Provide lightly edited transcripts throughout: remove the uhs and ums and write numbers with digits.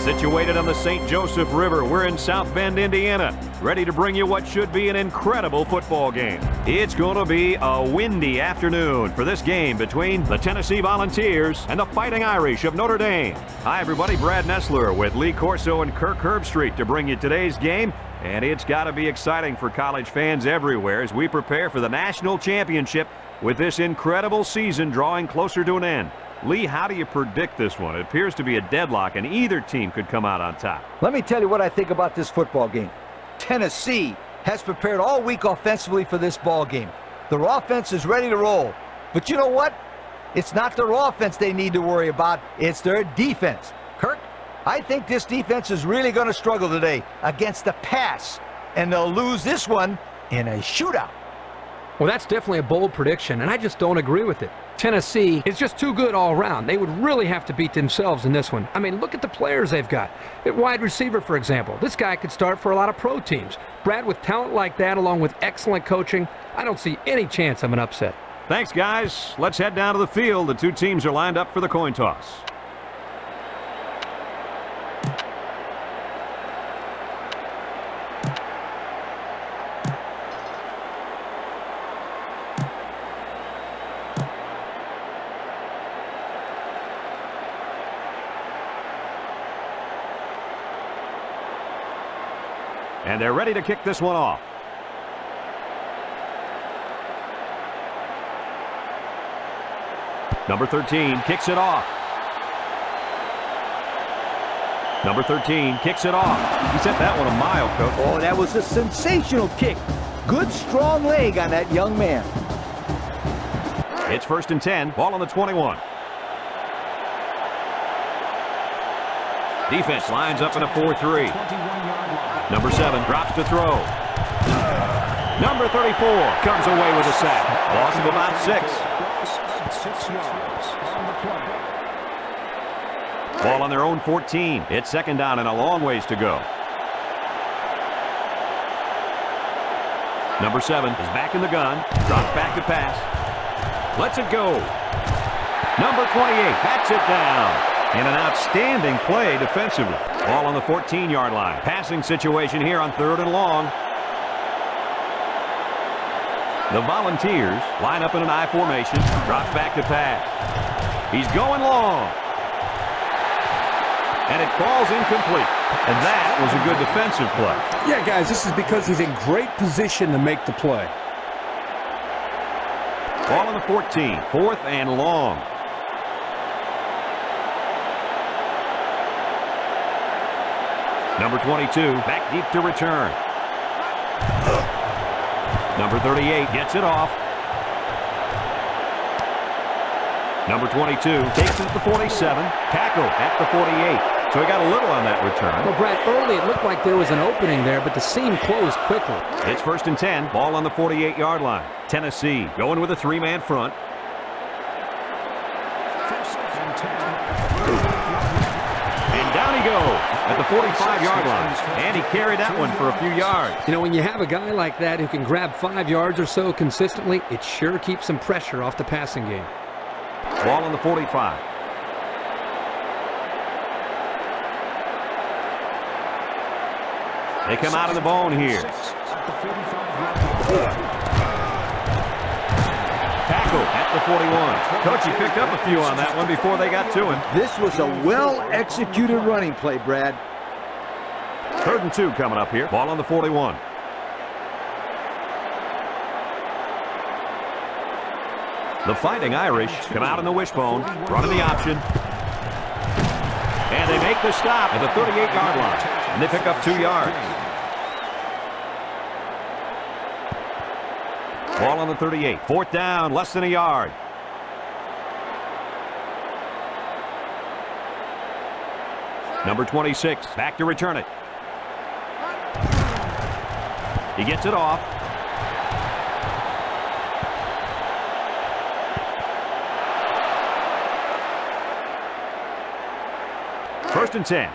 Situated on the St. Joseph River, we're in South Bend, Indiana, ready to bring you what should be an incredible football game. It's going to be a windy afternoon for this game between the Tennessee Volunteers and the Fighting Irish of Notre Dame. Hi, everybody. Brad Nessler with Lee Corso and Kirk Herbstreit to bring you today's game. And it's got to be exciting for college fans everywhere as we prepare for the national championship with this incredible season drawing closer to an end. Lee, how do you predict this one? It appears to be a deadlock, and either team could come out on top. Let me tell you what I think about this football game. Tennessee has prepared all week offensively for this ball game. Their offense is ready to roll. But you know what? It's not their offense they need to worry about. It's their defense. Kirk, I think this defense is really going to struggle today against the pass, and they'll lose this one in a shootout. Well, that's definitely a bold prediction, and I just don't agree with it. Tennessee is just too good all around. They would really have to beat themselves in this one. I mean, look at the players they've got. At wide receiver, for example, this guy could start for a lot of pro teams. Brad, with talent like that, along with excellent coaching, I don't see any chance of an upset. Thanks, guys. Let's head down to the field. The two teams are lined up for the coin toss. And they're ready to kick this one off. Number 13 kicks it off. Number 13 kicks it off. He sent that one a mile, Coach. Oh, that was a sensational kick. Good, strong leg on that young man. It's 1st and 10. Ball on the 21. Defense lines up in a 4-3. Number 7 drops to throw. Number 34 comes away with a sack. Loss of about 6. Ball on their own 14. It's 2nd down and a long ways to go. Number 7 is back in the gun. Drops back to pass. Lets it go. Number 28 bats it down. And an outstanding play defensively. Ball on the 14-yard line. Passing situation here on 3rd and long. The Volunteers line up in an I formation. Drops back to pass. He's going long. And it falls incomplete. And that was a good defensive play. Yeah, guys, this is because he's in great position to make the play. Ball on the 14. 4th and long. Number 22, back deep to return. Number 38 gets it off. Number 22 takes it at the 47. Tackle at the 48. So he got a little on that return. Well, Brad, early it looked like there was an opening there, but the seam closed quickly. It's 1st and 10. Ball on the 48-yard line. Tennessee going with a 3-man front. And down he goes at the 45-yard line. And he carried that one for a few yards. You know, when you have a guy like that who can grab 5 yards or so consistently, it sure keeps some pressure off the passing game. Ball on the 45. They come out of the bone here. Tackle at the 41. Coach, he picked up a few on that one before they got to him. This was a well-executed running play, Brad. 3rd and 2 coming up here. Ball on the 41. The Fighting Irish come out in the wishbone, running the option. And they make the stop at the 38-yard line. And they pick up 2 yards. Ball on the 38. 4th down, less than a yard. Number 26, back to return it. He gets it off. First and 10.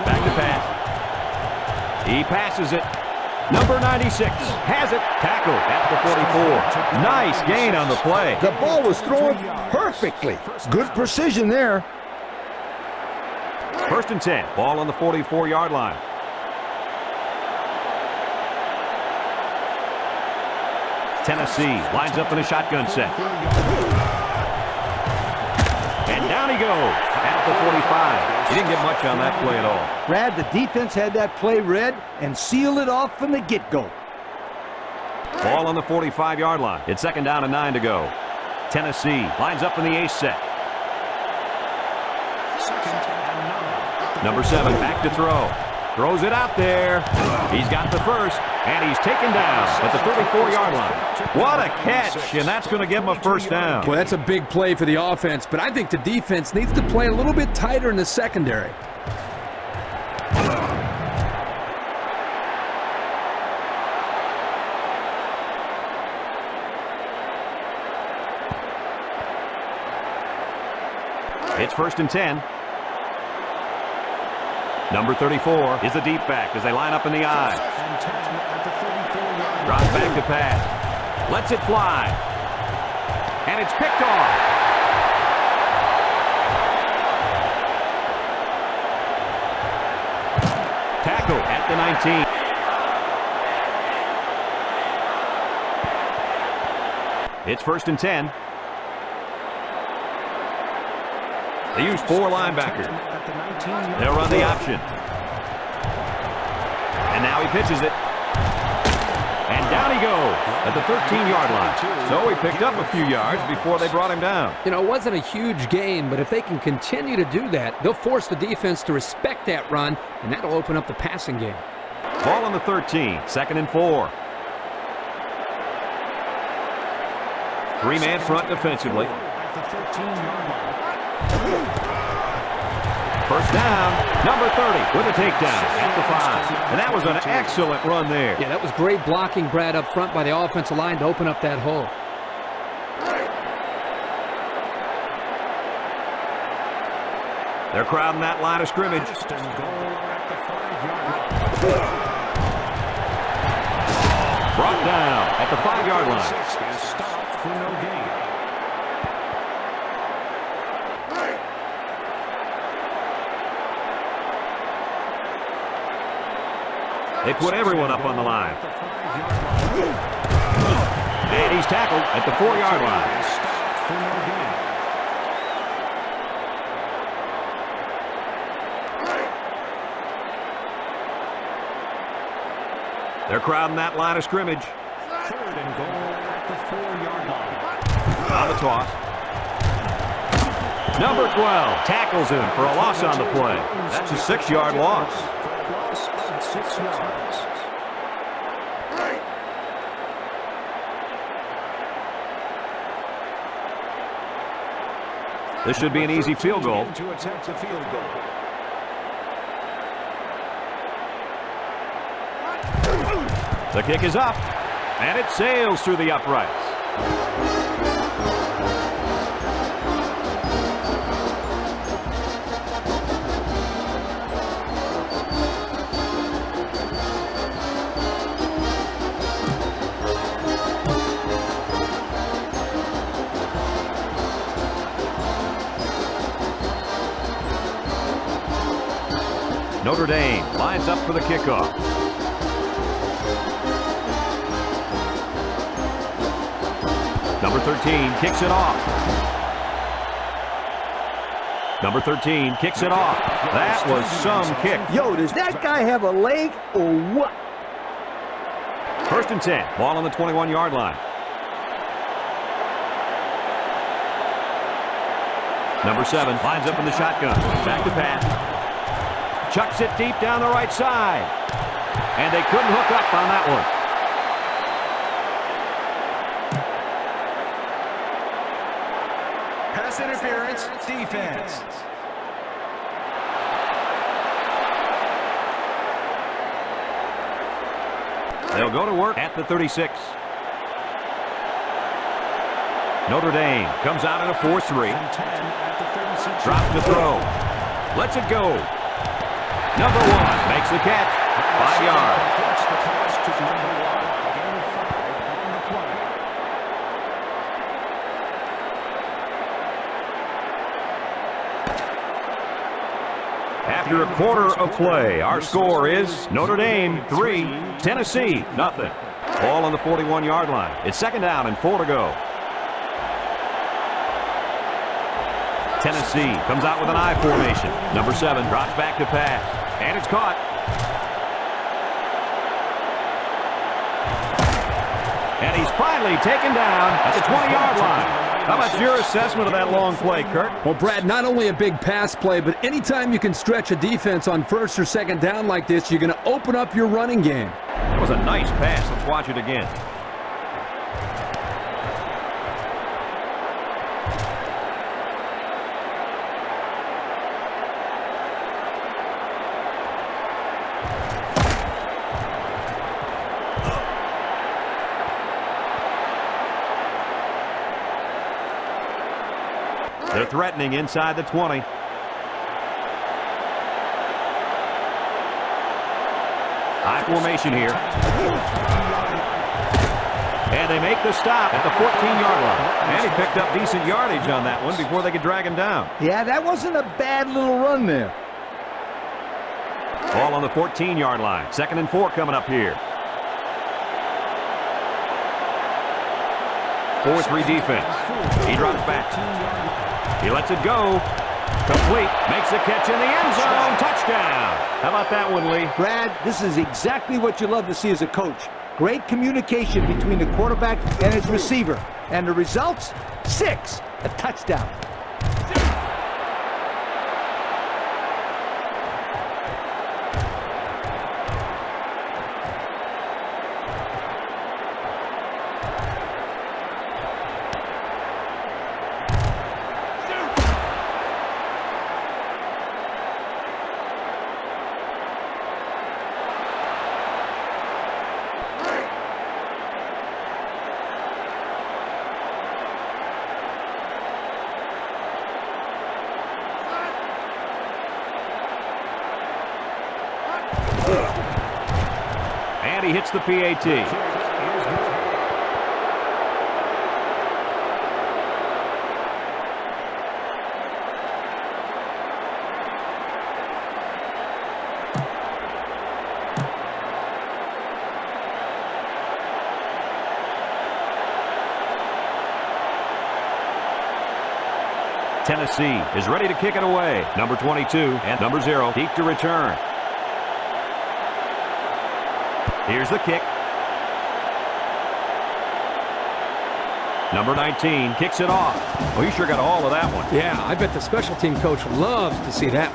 Back to pass. He passes it. Number 96 has it. Tackle at the 44. Nice gain on the play. The ball was thrown perfectly. Good precision there. First and 10. Ball on the 44-yard line. Tennessee lines up in a shotgun set. And down he goes at the 45. He didn't get much on that play at all. Brad, the defense had that play read and sealed it off from the get-go. Ball on the 45-yard line. It's second down and 9 to go. Tennessee lines up in the ace set. Number 7 back to throw. Throws it out there. He's got the first, and he's taken down at the 34-yard line. What a catch, and that's going to give him a first down. Well, that's a big play for the offense, but I think the defense needs to play a little bit tighter in the secondary. It's first and 10. Number 34 is the deep back as they line up in the I. Drops back to pass. Lets it fly. And it's picked off. Tackle at the 19. It's first and 10. They use 4 linebackers. They'll run the option. And now he pitches it. And down he goes at the 13-yard line. So he picked up a few yards before they brought him down. You know, it wasn't a huge gain, but if they can continue to do that, they'll force the defense to respect that run, and that'll open up the passing game. Ball on the 13, second and 4. 3-man front defensively. First down, number 30 with a takedown at the 5. And that was an excellent run there. Yeah, that was great blocking, Brad, up front by the offensive line to open up that hole. They're crowding that line of scrimmage. Brought down at the 5-yard line. They put everyone up on the line. And he's tackled at the 4-yard line. They're crowding that line of scrimmage. Third and goal at the 4-yard line. On the toss. Number 12 tackles him for a loss on the play. That's a 6-yard loss. Loss of 6 yards. This should be an easy field goal. To attempt the field goal. The kick is up, and it sails through the uprights. Notre Dame lines up for the kickoff. Number 13 kicks it off. Number 13 kicks it off. That was some kick. Yo, does that guy have a leg or what? First and 10. Ball on the 21-yard line. Number 7 lines up in the shotgun. Back to pass. Chucks it deep down the right side. And they couldn't hook up on that one. Pass interference, defense. They'll go to work at the 36. Notre Dame comes out in a 4-3. Drops to throw. Lets it go. Number 1 makes the catch. 5 yards. After a quarter of play, our score is Notre Dame 3, Tennessee nothing. Ball on the 41-yard line. It's second down and 4 to go. Tennessee comes out with an I formation. Number 7 drops back to pass. And it's caught. And he's finally taken down at the 20-yard line. How about your assessment of that long play, Kirk? Well, Brad, not only a big pass play, but anytime you can stretch a defense on first or second down like this, you're going to open up your running game. That was a nice pass. Let's watch it again. They're threatening inside the 20. High formation here. And they make the stop at the 14-yard line. And he picked up decent yardage on that one before they could drag him down. Yeah, that wasn't a bad little run there. Ball on the 14-yard line. Second and 4 coming up here. 4-3 defense. He drops back. He lets it go. Complete. Makes the catch in the end zone. Touchdown. How about that one, Lee? Brad, this is exactly what you love to see as a coach. Great communication between the quarterback and his receiver. And the results? 6. A touchdown. And he hits the PAT. Tennessee is ready to kick it away. Number 22 and number 0 deep to return. Here's the kick. Number 19 kicks it off. Well, he sure got all of that one. Yeah, I bet the special team coach loves to see that.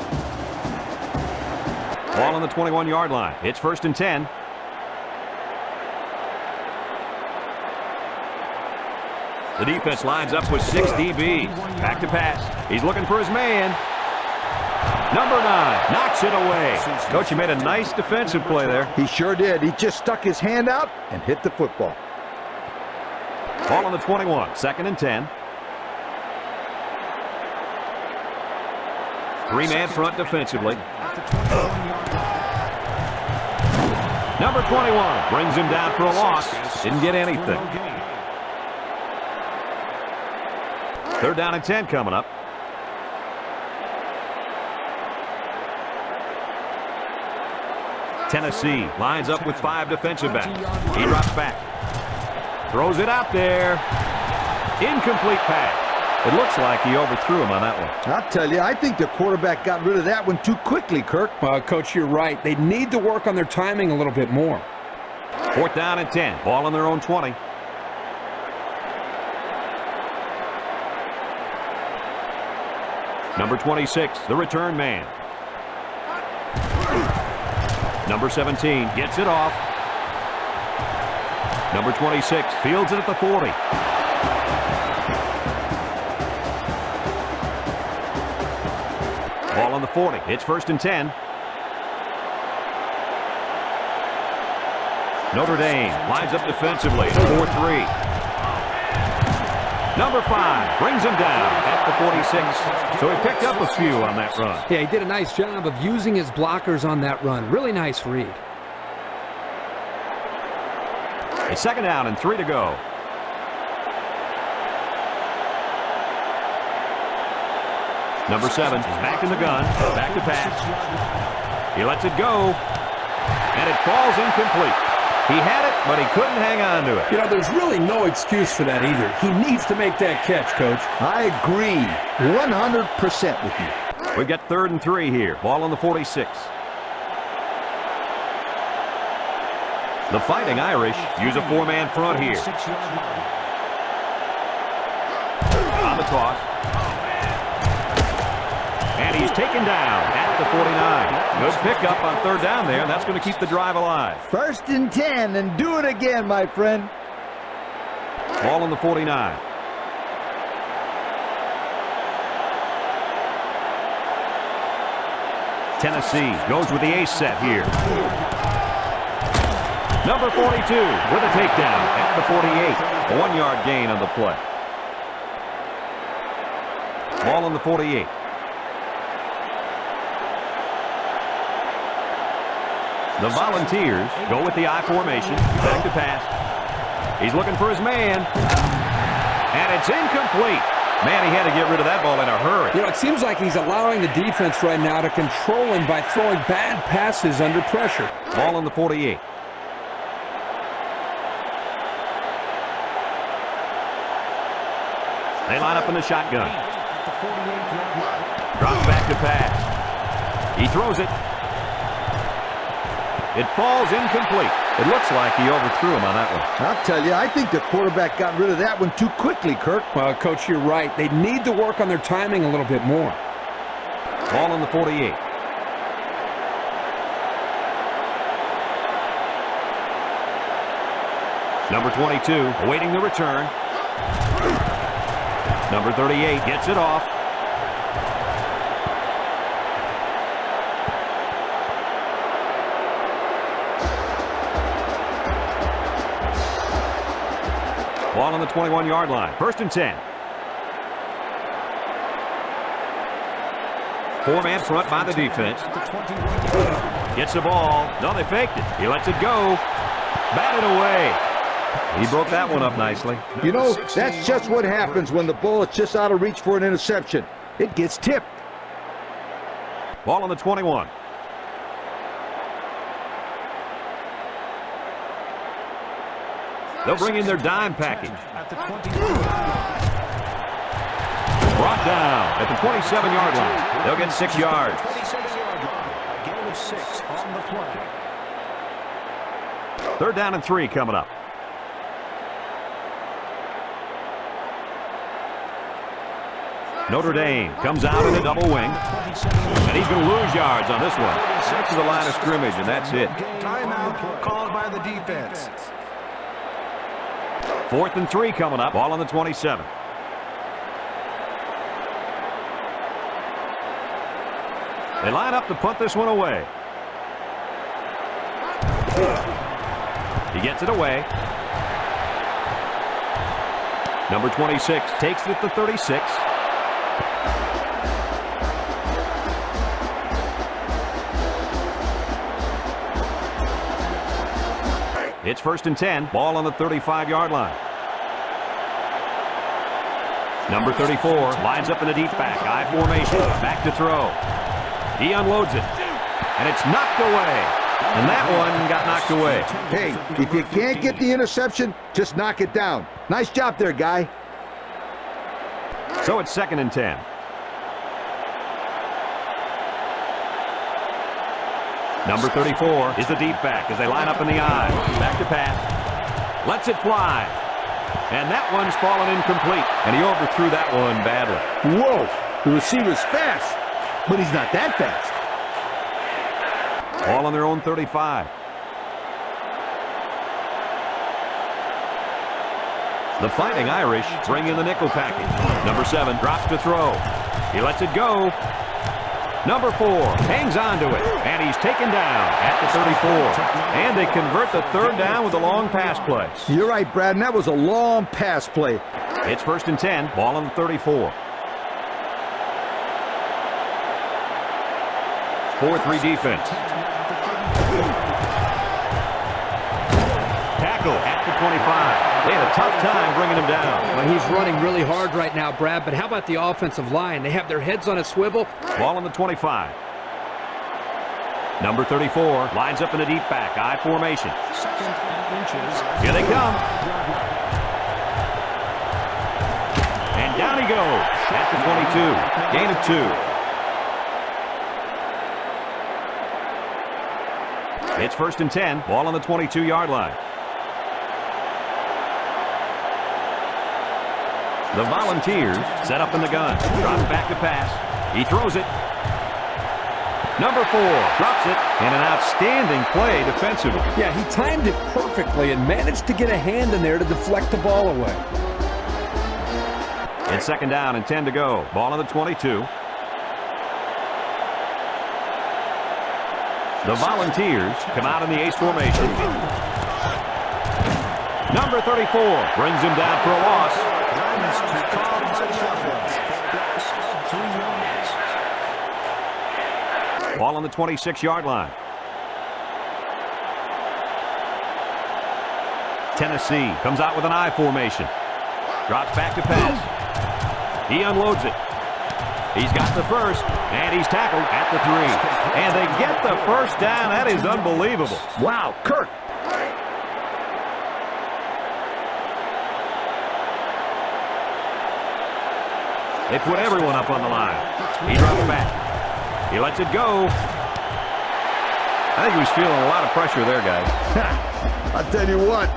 Ball on the 21-yard line. It's first and 10. The defense lines up with 6 DBs. Back to pass. He's looking for his man. Number 9 knocks it away. Coach, you made a nice defensive play there. He sure did. He just stuck his hand out and hit the football. Ball on the 21. Second and 10. 3-man front defensively. Number 21 brings him down for a loss. Didn't get anything. Third down and 10 coming up. Tennessee lines up with 5 defensive backs. He drops back. Throws it out there. Incomplete pass. It looks like he overthrew him on that one. I'll tell you, I think the quarterback got rid of that one too quickly, Kirk. Coach, you're right. They need to work on their timing a little bit more. Fourth down and 10. Ball on their own 20. Number 26, the return man. Number 17 gets it off. Number 26 fields it at the 40. Ball on the 40. It's first and 10. Notre Dame lines up defensively. 4-3. Number 5 brings him down at the 46. So he picked up a few on that run. Yeah, he did a nice job of using his blockers on that run. Really nice read. It's second down and 3 to go. Number 7 is back in the gun. Back to pass. He lets it go. And it falls incomplete. He had it, but he couldn't hang on to it. You know, there's really no excuse for that either. He needs to make that catch, Coach. I agree 100% with you. We've got 3rd and 3 here. Ball on the 46. The Fighting Irish use a 4-man front here. On the toss. And he's taken down at the 49. Good pickup on 3rd down there, and that's going to keep the drive alive. 1st and 10, and do it again, my friend. Ball on the 49. Tennessee goes with the ace set here. Number 42 with a takedown at the 48. A 1-yard gain on the play. Ball on the 48. The Volunteers go with the I formation. Back to pass. He's looking for his man. And it's incomplete. Man, he had to get rid of that ball in a hurry. You know, it seems like he's allowing the defense right now to control him by throwing bad passes under pressure. Ball on the 48. They line up in the shotgun. Drops back to pass. He throws it. It falls incomplete. It looks like he overthrew him on that one. I'll tell you, I think the quarterback got rid of that one too quickly, Kirk. Well, Coach, you're right. They need to work on their timing a little bit more. Ball on the 48. Number 22 awaiting the return. Number 38 gets it off. Ball on the 21-yard line. 1st and 10. 4-man front by the defense. Gets the ball. No, they faked it. He lets it go. Batted away. He broke that one up nicely. You know, that's just what happens when the ball is just out of reach for an interception. It gets tipped. Ball on the 21. They'll bring in their dime package. Brought down at the 27-yard line. They'll get 6 yards. Gain of 6 on the play. 3rd down and 3 coming up. Notre Dame comes out in a double wing. And he's going to lose yards on this one. Back to the line of scrimmage, and that's it. Timeout called by the defense. 4th and 3 coming up. Ball on the 27. They line up to punt this one away. He gets it away. Number 26 takes it at the 36. It's 1st and 10. Ball on the 35-yard line. Number 34 lines up in the deep back. I formation. Back to throw. He unloads it. And it's knocked away. And that one got knocked away. Hey, if you can't get the interception, just knock it down. Nice job there, guy. So it's 2nd and 10. Number 34 is the deep back as they line up in the I. Back to pass. Lets it fly. And that one's fallen incomplete. And he overthrew that one badly. Whoa, the receiver's fast, but he's not that fast. All on their own 35. The Fighting Irish bring in the nickel package. Number 7 drops to throw. He lets it go. Number 4 hangs on to it, and he's taken down at the 34. And they convert the 3rd down with a long pass play. You're right, Brad, and that was a long pass play. It's 1st and 10, ball on the 34. 4-3 defense. Tackle at the 25. They had a tough time bringing him down. Well, he's running really hard right now, Brad, but how about the offensive line? They have their heads on a swivel. Ball on the 25. Number 34 lines up in a deep back, I formation. Second and inches. Here they come. And down he goes at the 22. Gain of 2. It's 1st and 10. Ball on the 22-yard line. The Volunteers set up in the gun. Drops back to pass. He throws it. Number 4 drops it, and an outstanding play defensively. Yeah, he timed it perfectly and managed to get a hand in there to deflect the ball away. It's 2nd down and 10 to go. Ball on the 22. The Volunteers come out in the ace formation. Number 34 brings him down for a loss. Ball on the 26-yard line. Tennessee comes out with an I formation. Drops back to pass. He unloads it. He's got the first, and he's tackled at the 3. And they get the first down. That is unbelievable. Wow, Kirk. They put everyone up on the line. He drops back. He lets it go. I think he was feeling a lot of pressure there, guys. I'll tell you what,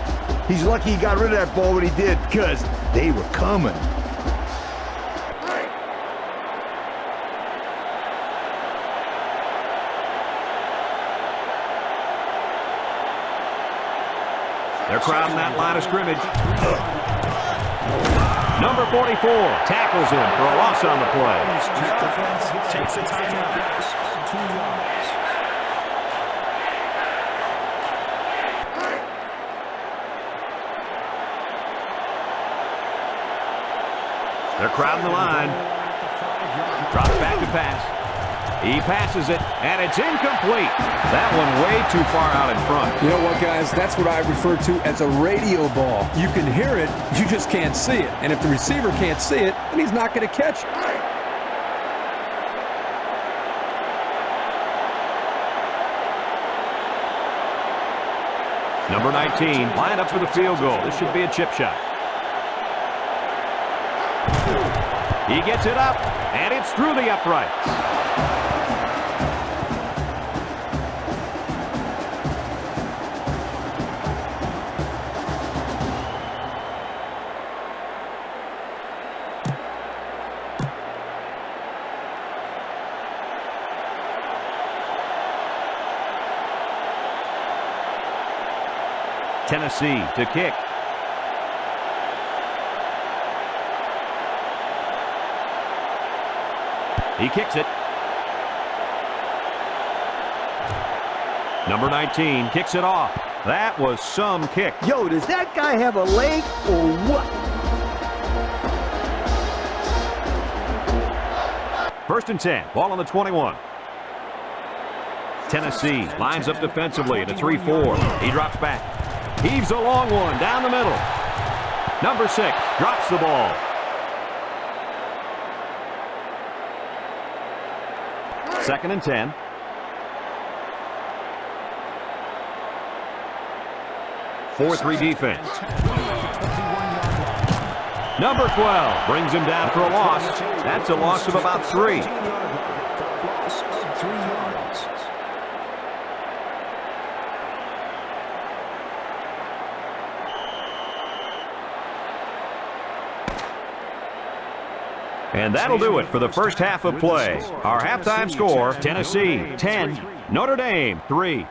he's lucky he got rid of that ball when he did, because they were coming. They're crowding that line of scrimmage. Number 44 tackles him for a loss on the play. Takes a timeout. 2 yards. They're crowding the line. Drops back to pass. He passes it, and it's incomplete. That one way too far out in front. You know what, guys? That's what I refer to as a radio ball. You can hear it, you just can't see it. And if the receiver can't see it, then he's not going to catch it. Number 19 lined up for the field goal. This should be a chip shot. He gets it up, and it's through the uprights. Tennessee to kick. He kicks it. Number 19 kicks it off. That was some kick. Yo, does that guy have a leg or what? 1st and 10. Ball on the 21. Tennessee lines up defensively at a 3-4. He drops back. Heaves a long one down the middle. Number 6 drops the ball. Second and 10. Fourth 3 defense. Number 12 brings him down for a loss. That's a loss of about 3. And that'll do it for the first half of play. Our halftime score, Tennessee 10, Notre Dame 3.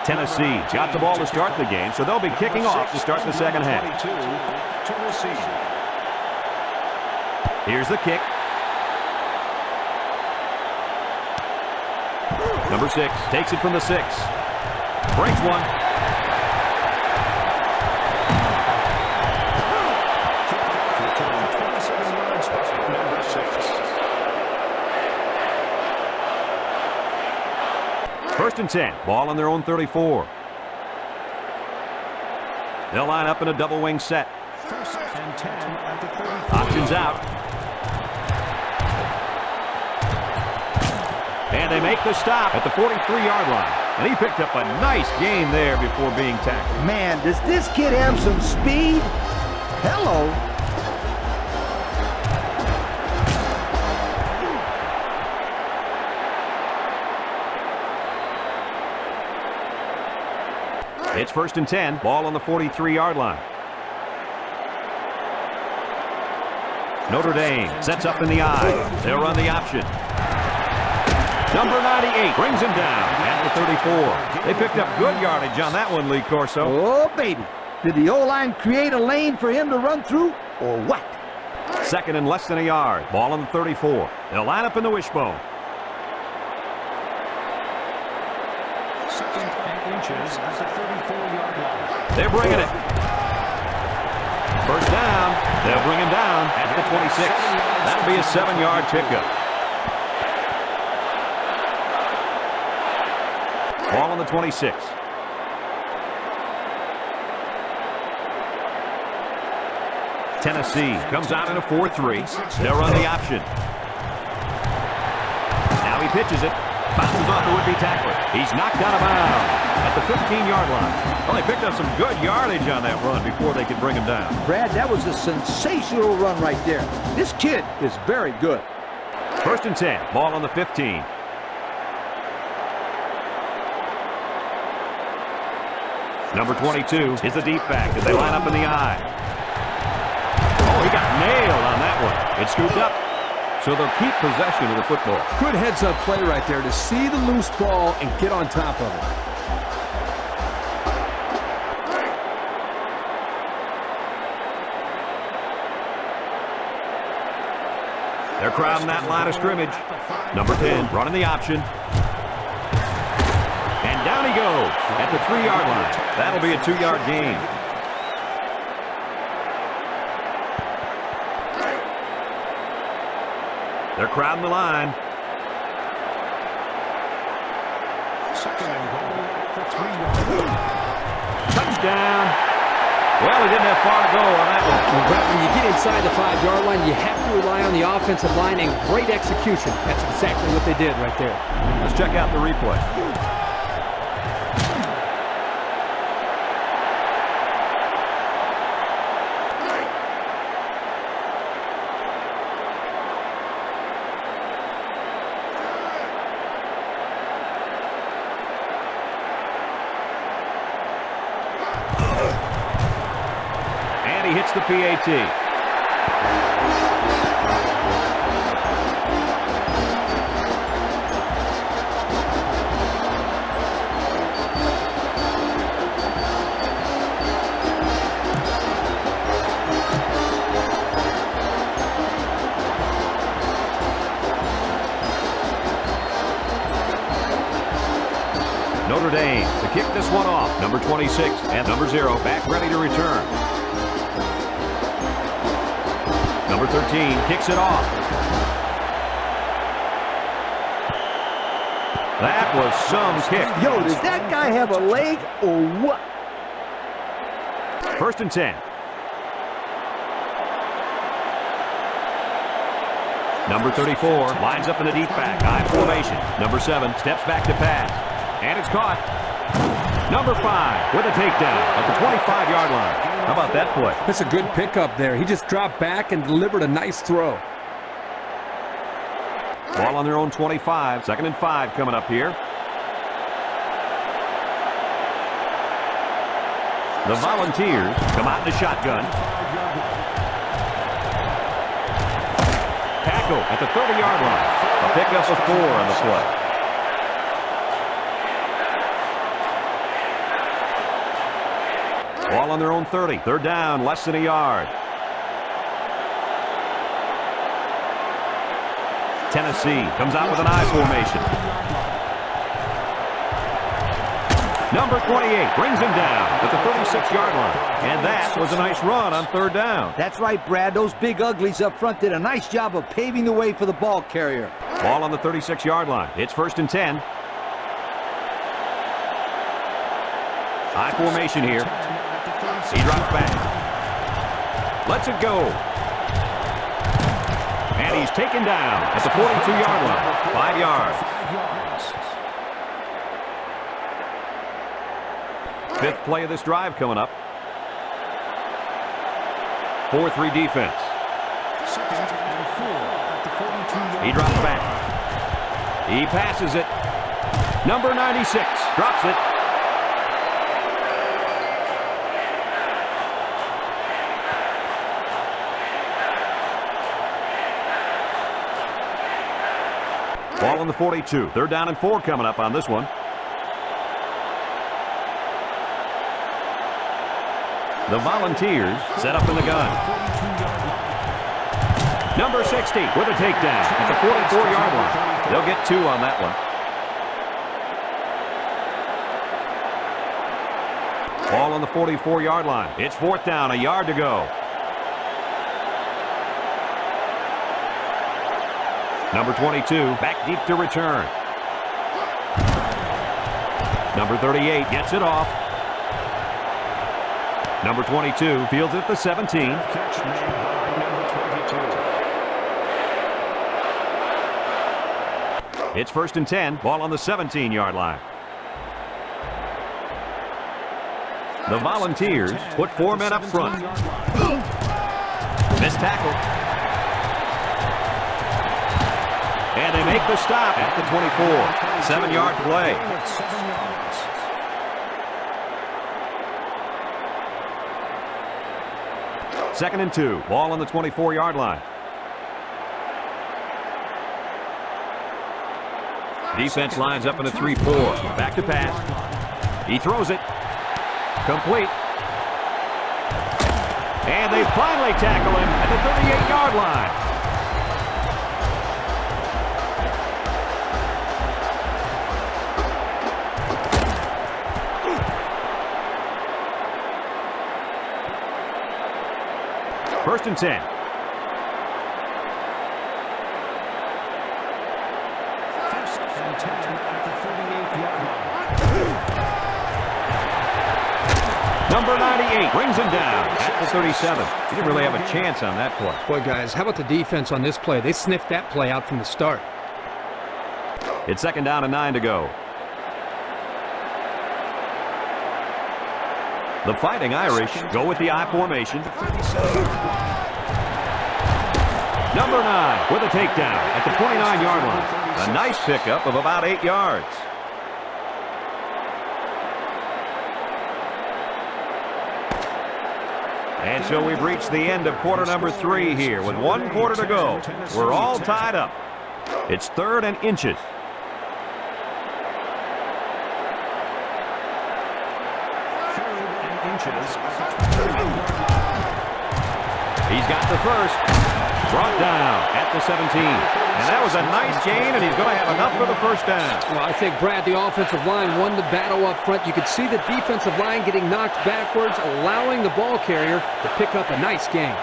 Tennessee got the ball to start the game, so they'll be kicking off to start the second half. Here's the kick. Number 6 takes it from the 6. Breaks one. First and 10. Ball on their own 34. They'll line up in a double wing set. First and 10 at the 34. Options out. And they make the stop at the 43-yard line. And he picked up a nice gain there before being tackled. Man, does this kid have some speed? Hello. It's first and 10. Ball on the 43-yard line. Notre Dame sets up in the I. They'll run the option. Number 98 brings him down at the 34. They picked up good yardage on that one, Lee Corso. Oh, baby. Did the O-line create a lane for him to run through, or what? Second and less than a yard. Ball on the 34. They'll line up in the wishbone. Second and inches at the 34-yard line. They're bringing it. First down. They'll bring him down at the 26. That'll be a 7-yard pickup. Ball on the 26. Tennessee comes out in a 4-3. They'll run the option. Now he pitches it. Bounces off the would-be tackler. He's knocked out of bounds at the 15-yard line. Well, they picked up some good yardage on that run before they could bring him down. Brad, that was a sensational run right there. This kid is very good. First and 10. Ball on the 15. Number 22 is the deep back as they line up in the I. Oh, he got nailed on that one. It's scooped up. So they'll keep possession of the football. Good heads-up play right there to see the loose ball and get on top of it. They're crowding that line of scrimmage. Number 10 running the option. And down he goes at the 3-yard line. That'll be a 2-yard gain. They're crowding the line. Second and goal at the 3-yard line. Touchdown. Well, he didn't have far to go on that one. Well, Brett, when you get inside the 5-yard line, you have to rely on the offensive line and great execution. That's exactly what they did right there. Let's check out the replay. And he hits the PAT. Notre Dame to kick this one off. Number 26 and number 0 back ready to return. Number 13 kicks it off. That was some kick. Yo, does that guy have a leg or what? First and 10. Number 34 lines up in the deep back. I formation. Number 7 steps back to pass. And it's caught. Number 5 with a takedown at the 25-yard line. How about that play? That's a good pickup there. He just dropped back and delivered a nice throw. Ball on their own 25. Second and 5 coming up here. The Volunteers come out in the shotgun. Tackle at the 30-yard line. A pickup of 4 on the play. Ball on their own 30. Third down, less than a yard. Tennessee comes out with an I formation. Number 28 brings him down at the 36-yard line. And that was a nice run on third down. That's right, Brad. Those big uglies up front did a nice job of paving the way for the ball carrier. Ball on the 36-yard line. It's first and 10. High formation here. He drops back. Lets it go. And he's taken down at the 42-yard line. 5 yards. Fifth play of this drive coming up. 4-3 defense. He drops back. He passes it. Number 96 drops it. Ball on the 42. 3rd down and 4 coming up on this one. The Volunteers set up in the gun. Number 60 with a takedown at the 44-yard line. They'll get 2 on that one. Ball on the 44-yard line. It's 4th down, a yard to go. Number 22 back deep to return. Number 38 gets it off. Number 22 fields it the 17. Catch made by number 22. It's 1st and 10. Ball on the 17-yard line. The Volunteers put 4 men up front. Missed tackle. And they make the stop at the 24. 7-yard play. 7 yards. Second and 2. Ball on the 24-yard line. Defense lines up in a 3-4. Back to pass. He throws it. Complete. And they finally tackle him at the 38-yard line. First and 10. First and 10 at the 38-yard line. Number 98 brings him down at the 37. He didn't really have a chance on that play. Boy, guys, how about the defense on this play? They sniffed that play out from the start. It's 2nd down and 9 to go. The Fighting Irish go with the I formation. Number 9 with a takedown at the 29-yard line. A nice pickup of about 8 yards. And so we've reached the end of quarter number 3 here with 1 quarter to go. We're all tied up. It's 3rd and inches. He's got the first. Brought down at the 17. And that was a nice gain, and he's going to have enough for the first down. Well, I think, Brad, the offensive line won the battle up front. You could see the defensive line getting knocked backwards, allowing the ball carrier to pick up a nice gain.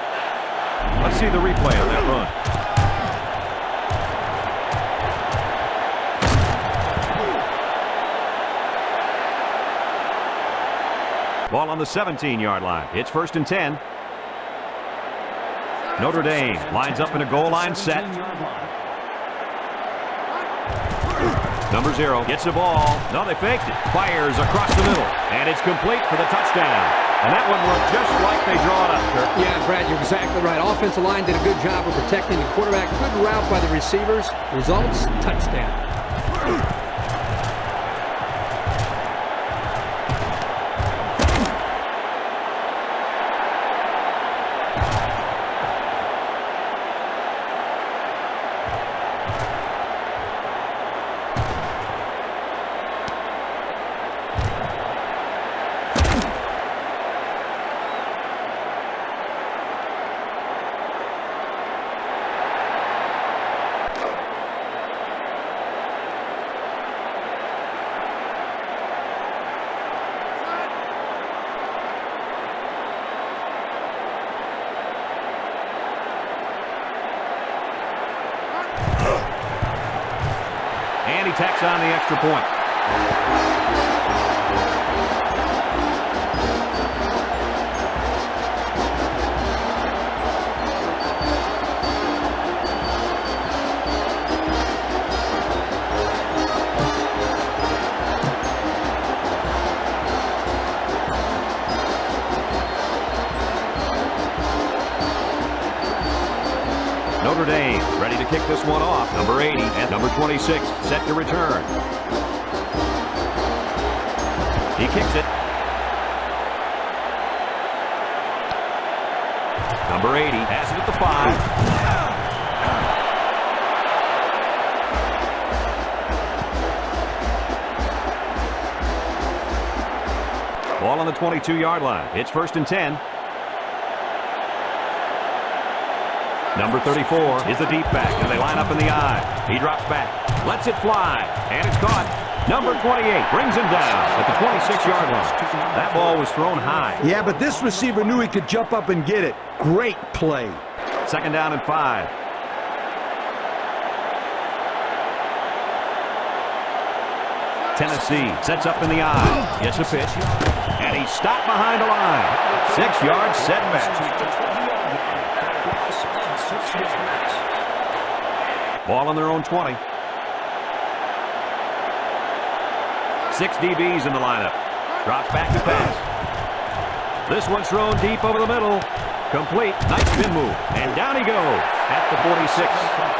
Let's see the replay of that run. Ball on the 17-yard line. It's 1st and 10. Notre Dame lines up in a goal line set. Number 0 gets the ball. No, they faked it. Fires across the middle. And it's complete for the touchdown. And that one looked just like they draw it up, Kirk. Yeah, Brad, you're exactly right. Offensive line did a good job of protecting the quarterback. Good route by the receivers. Results, touchdown. And he tacks on the extra point. Notre Dame ready to kick this one off. Number 80 and number 26 set to return. He kicks it. Number 80 has it at the 5. Ball on the 22-yard line. It's 1st and 10. Number 34 is the deep back, and they line up in the I. He drops back, lets it fly, and it's caught. Number 28 brings him down at the 26-yard line. That ball was thrown high. Yeah, but this receiver knew he could jump up and get it. Great play. 2nd down and 5. Tennessee sets up in the I. Gets a pitch. And he's stopped behind the line. 6-yard setback. Ball on their own 20. 6 DBs in the lineup. Drops back to pass. This one's thrown deep over the middle. Complete. Nice spin move. And down he goes at the 46.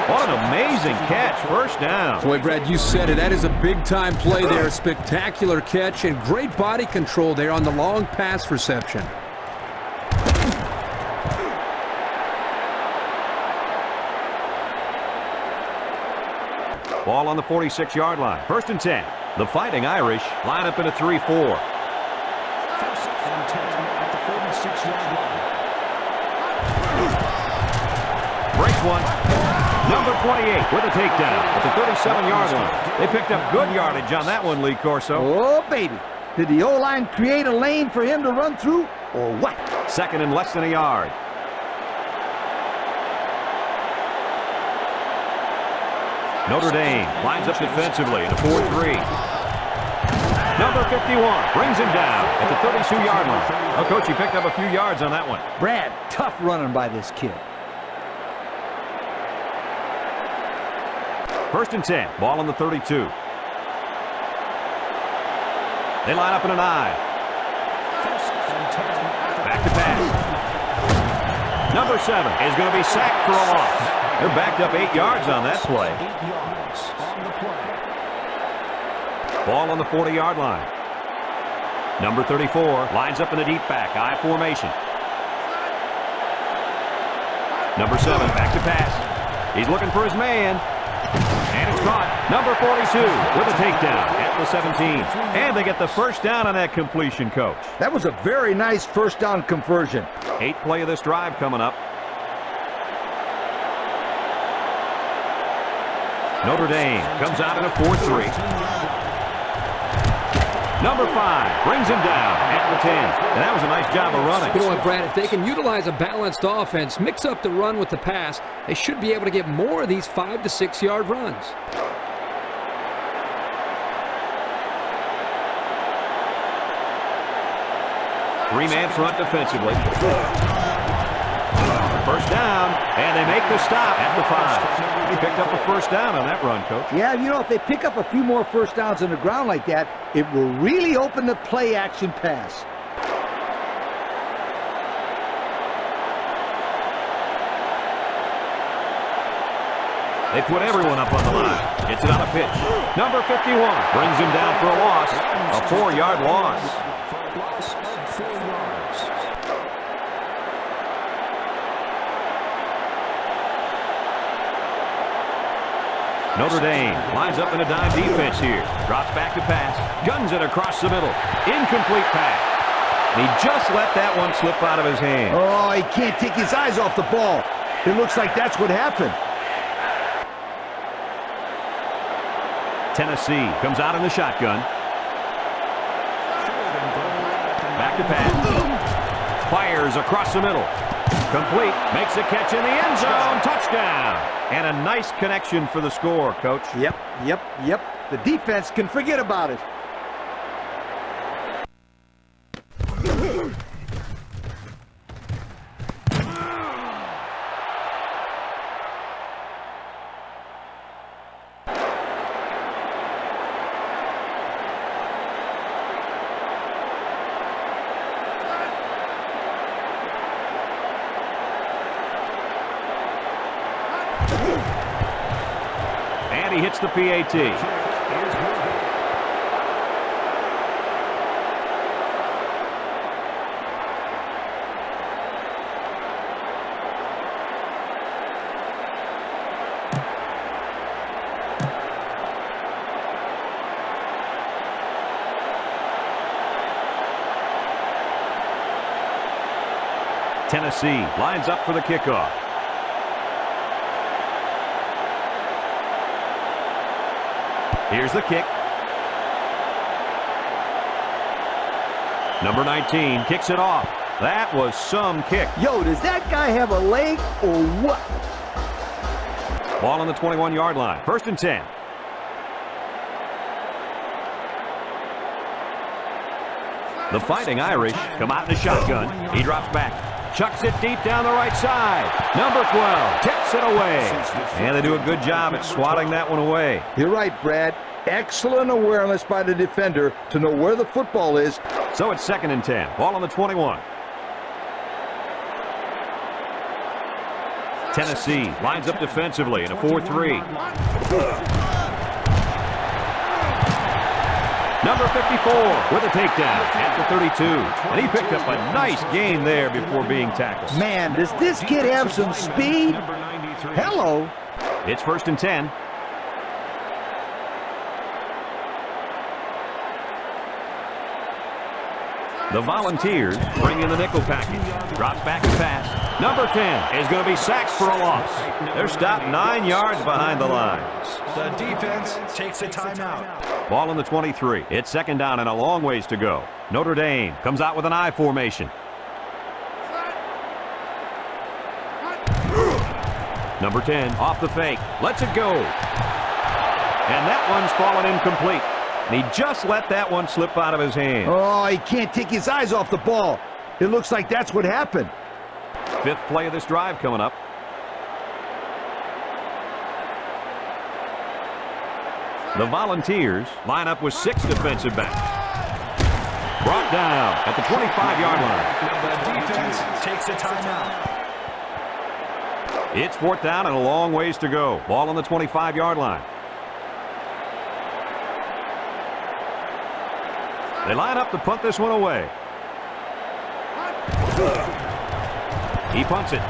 What an amazing catch. 1st down. Boy, Brad, you said it. That is a big-time play there. A spectacular catch and great body control there on the long pass reception. Ball on the 46-yard line. 1st and 10. The Fighting Irish line up in a 3-4. 1st and 10 at the 46-yard line. Breaks one. Number 28 with a takedown at the 37-yard line. They picked up good yardage on that one, Lee Corso. Oh, baby. Did the O-line create a lane for him to run through, or what? 2nd and less than a yard. Notre Dame lines up defensively in a 4-3. Number 51 brings him down at the 32-yard line. Oh, Coach, he picked up a few yards on that one. Brad, tough running by this kid. 1st and 10. Ball on the 32. They line up in an I. Back to pass. Number 7 is going to be sacked for a loss. They're backed up 8 yards on that play. 8 yards on the play. Ball on the 40-yard line. Number 34 lines up in a deep back, I formation. Number 7 back to pass. He's looking for his man. And it's caught. Number 42 with a takedown at the 17. And they get the 1st down on that completion, Coach. That was a very nice 1st down conversion. 8th play of this drive coming up. Notre Dame comes out in a 4-3. Number 5 brings him down at the 10. And that was a nice job of running. You know what, Brad? If they can utilize a balanced offense, mix up the run with the pass, they should be able to get more of these 5- to 6-yard runs. Three-man front defensively. 1st down, and they make the stop at the 5. He picked up a 1st down on that run, Coach. Yeah, you know, if they pick up a few more 1st downs on the ground like that, it will really open the play-action pass. They put everyone up on the line. Gets it on a pitch. Number 51 brings him down for a loss. A 4-yard loss. Notre Dame lines up in a dime defense here. Drops back to pass. Guns it across the middle. Incomplete pass. He just let that one slip out of his hand. Oh, he can't take his eyes off the ball. It looks like that's what happened. Tennessee comes out in the shotgun. Back to pass. Fires across the middle. Complete. Makes a catch in the end zone. Touchdown. And a nice connection for the score, Coach. Yep. The defense can forget about it. hits the PAT. Tennessee lines up for the kickoff. Here's the kick. Number 19 kicks it off. That was some kick. Yo, does that guy have a leg or what? Ball on the 21-yard line. 1st and 10. The Fighting Irish come out in a shotgun. He drops back. Chucks it deep down the right side. Number 12 tips it away. And they do a good job at swatting that one away. You're right, Brad. Excellent awareness by the defender to know where the football is. So it's 2nd and 10. Ball on the 21. Tennessee lines up defensively in a 4-3. Number 54 with a takedown at the 32. And he picked up a nice gain there before being tackled. Man, does this kid have some speed? Hello. It's 1st and 10. The Volunteers bring in the nickel package. Drops back and pass. Number 10 is going to be sacked for a loss. They're stopped 9 yards behind the line. The defense takes a timeout. Ball on the 23. It's 2nd down and a long ways to go. Notre Dame comes out with an I formation. Number 10 off the fake. Lets it go. And that one's fallen incomplete. And he just let that one slip out of his hand. Oh, he can't take his eyes off the ball. It looks like that's what happened. 5th play of this drive coming up. The Volunteers line up with 6 defensive backs. Brought down at the 25-yard line. The defense takes a timeout. It's 4th down and a long ways to go. Ball on the 25-yard line. They line up to punt this one away. He punts it.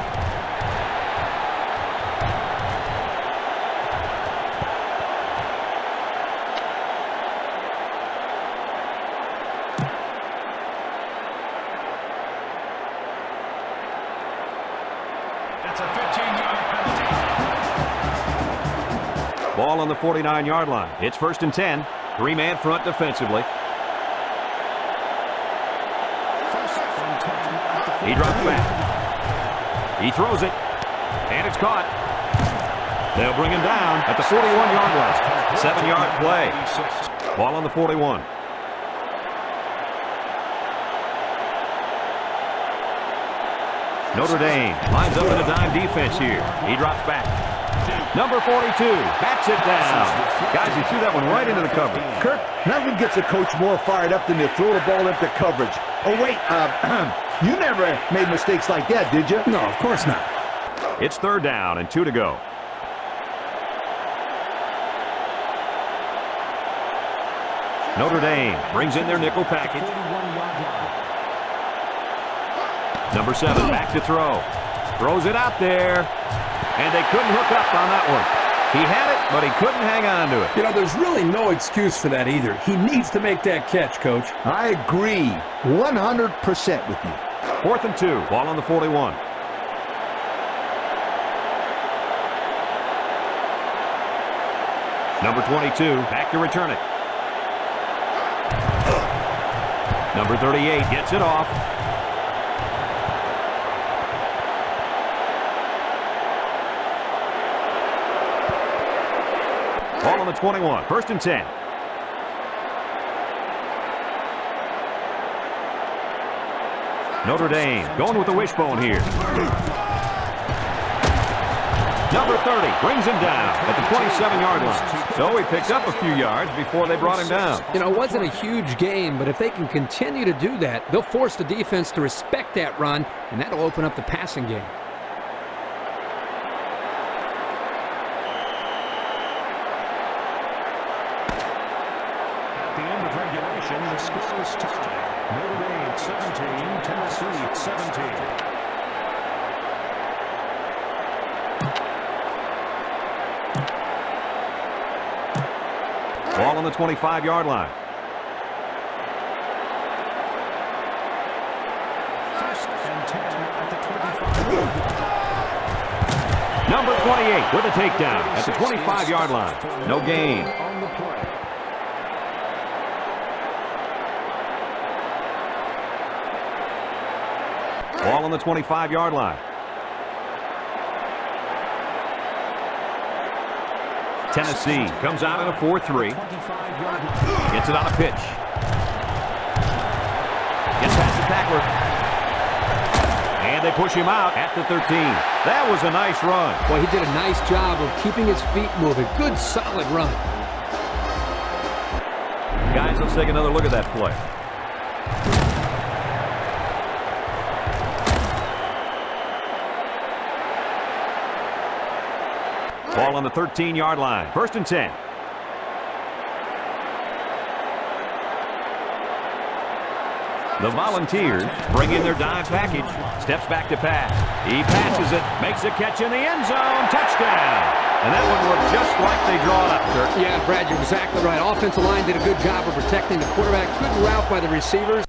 That's a 15-yard penalty. Ball on the 49-yard line. It's 1st and 10. 3-man front defensively. He drops back. He throws it. And it's caught. They'll bring him down at the 41-yard line. 7-yard play. Ball on the 41. Notre Dame lines up in a dime defense here. He drops back. Number 42 bats it down. Guys, he threw that one right into the coverage. Kirk, nothing gets a coach more fired up than to throw the ball into coverage. Oh, wait, you never made mistakes like that, did you? No, of course not. It's 3rd down and 2 to go. Notre Dame brings in their nickel package. Number 7 back to throw. Throws it out there. And they couldn't hook up on that one. He had it, but he couldn't hang on to it. You know, there's really no excuse for that either. He needs to make that catch, Coach. I agree 100% with you. 4th and 2. Ball on the 41. Number 22 back to return it. Number 38 gets it off. Ball on the 21. 1st and 10. Notre Dame going with the wishbone here. Number 30 brings him down at the 27-yard line. So he picked up a few yards before they brought him down. You know, it wasn't a huge game, but if they can continue to do that, they'll force the defense to respect that run, and that'll open up the passing game. score is tied. Notre Dame 17, Tennessee 17. Ball on the 25-yard line. First and 10 at the 25. Number 28 with a takedown at the 25-yard line. No gain. On the play. Ball on the 25-yard line. Tennessee comes out in a 4-3. Gets it on a pitch. Gets past the tackler. And they push him out at the 13. That was a nice run. Well, he did a nice job of keeping his feet moving. Good, solid run. Guys, let's take another look at that play. Ball on the 13-yard line. First and 10. The Volunteers bring in their dime package. Steps back to pass. He passes it. Makes a catch in the end zone. Touchdown. And that one looked just like they draw it up, Kirk. Yeah, Brad, you're exactly right. Offensive line did a good job of protecting the quarterback. Good route by the receivers.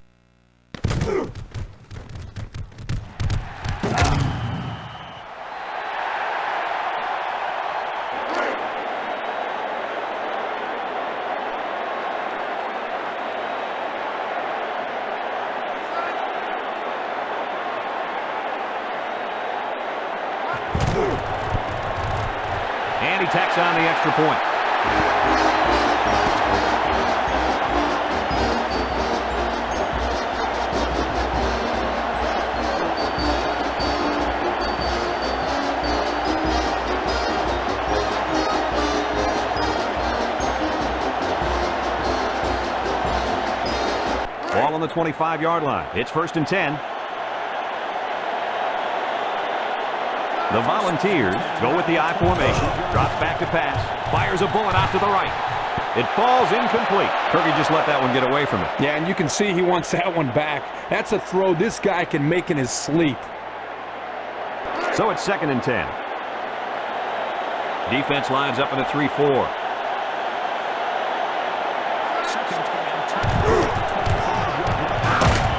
And he tacks on the extra point. Ball on the 25-yard line. It's first and 10. The Volunteers go with the I formation. Drops back to pass. Fires a bullet out to the right. It falls incomplete. Kirby just let that one get away from him. Yeah, and you can see he wants that one back. That's a throw this guy can make in his sleep. So it's second and 10. Defense lines up in a 3-4.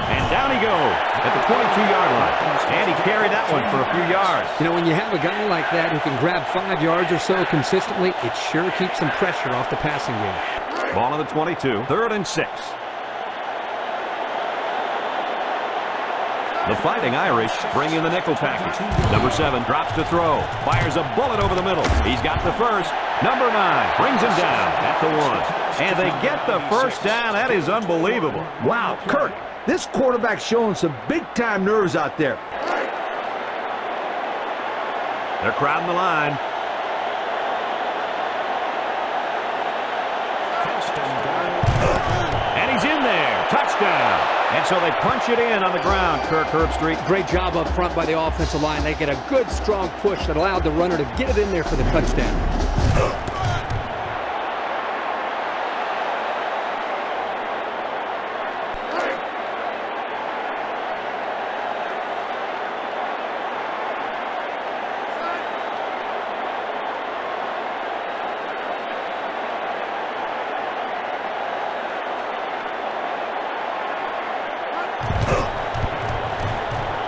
And down he goes at the 22-yard line. And he carried that one for a few yards. You know, when you have a guy like that who can grab 5 yards or so consistently, it sure keeps some pressure off the passing game. Ball on the 22. Third and 6. The Fighting Irish bring in the nickel package. Number 7 drops to throw. Fires a bullet over the middle. He's got the first. Number 9 brings him down at the 1. And they get the first down. That is unbelievable. Wow, Kirk, this quarterback's showing some big-time nerves out there. They're crowding the line. And he's in there. Touchdown. And so they punch it in on the ground, Kirk Herbstreit. Great job up front by the offensive line. They get a good, strong push that allowed the runner to get it in there for the touchdown.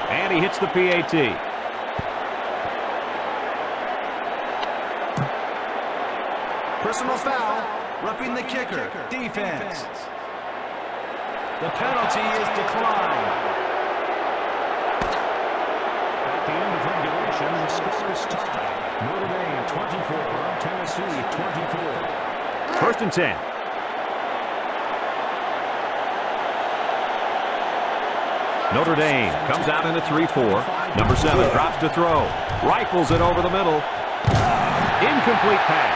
And he hits the PAT. Personal foul. Roughing the kicker. Defense. The penalty is declined. At the end of regulation, the score is tied. Notre Dame 24, Tennessee 24. First and 10. Notre Dame comes out in a 3-4. Number 7 drops to throw. Rifles it over the middle. Incomplete pass.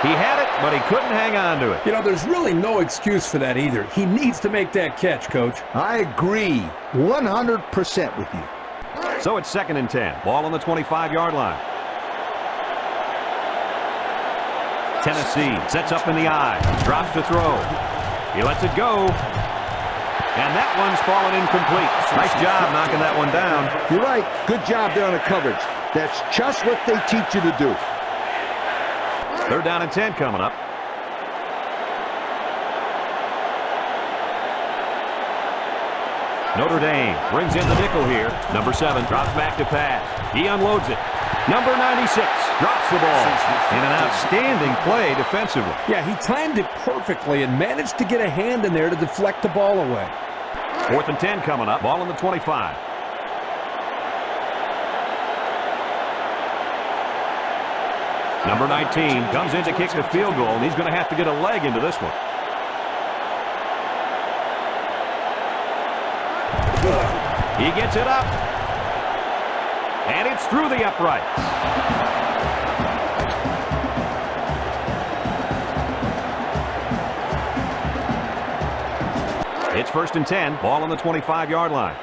He had it, but he couldn't hang on to it. You know, there's really no excuse for that either. He needs to make that catch, Coach. I agree 100% with you. So it's second and 10. Ball on the 25-yard line. Tennessee sets up in the I. Drops to throw. He lets it go. And that one's fallen incomplete. Nice job knocking that one down. You're right. Good job there on the coverage. That's just what they teach you to do. 3rd down and 10 coming up. Notre Dame brings in the nickel here. Number 7 drops back to pass. He unloads it. Number 96 drops the ball. In an outstanding play defensively. Yeah, he timed it perfectly and managed to get a hand in there to deflect the ball away. 4th and 10 coming up. Ball on the 25. Number 19 comes in to kick the field goal, and he's going to have to get a leg into this one. He gets it up. And it's through the uprights. It's 1st and 10. Ball on the 25-yard line.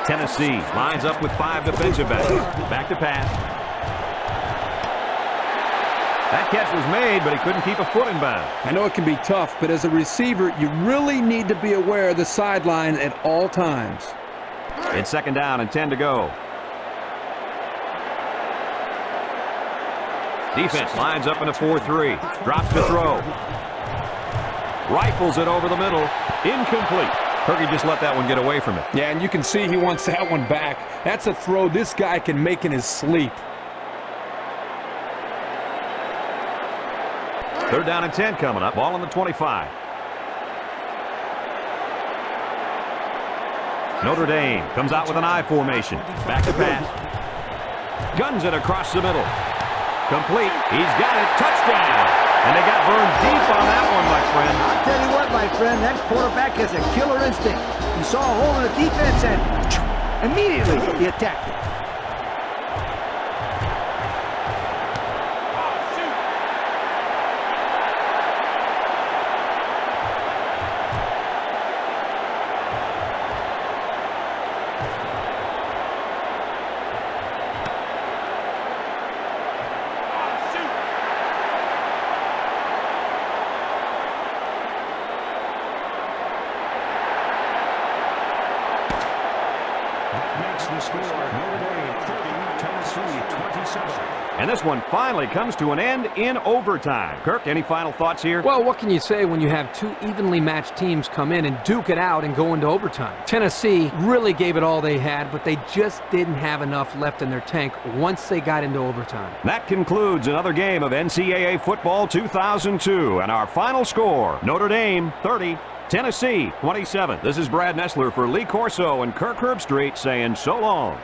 Tennessee lines up with 5 defensive backs. Back to pass. That catch was made, but he couldn't keep a foot in bounds. I know it can be tough, but as a receiver, you really need to be aware of the sideline at all times. It's 2nd down and 10 to go. Defense lines up in a 4-3. Drops to throw. Rifles it over the middle. Incomplete. Herky just let that one get away from him. Yeah, and you can see he wants that one back. That's a throw this guy can make in his sleep. 3rd down and 10 coming up. Ball on the 25. Notre Dame comes out with an I formation. Back to pass. Guns it across the middle. Complete. He's got it. Touchdown. And they got burned deep on that one, my friend. I'll tell you what, my friend, that quarterback has a killer instinct. He saw a hole in the defense and immediately he attacked it. Makes the score Notre Dame 30, Tennessee 27. And this one finally comes to an end in overtime. Kirk, any final thoughts here? Well, what can you say when you have 2 evenly matched teams come in and duke it out and go into overtime? Tennessee really gave it all they had, but they just didn't have enough left in their tank once they got into overtime. That concludes another game of NCAA Football 2002. And our final score, Notre Dame 30, Tennessee 27. This is Brad Nessler for Lee Corso and Kirk Herbstreit saying so long.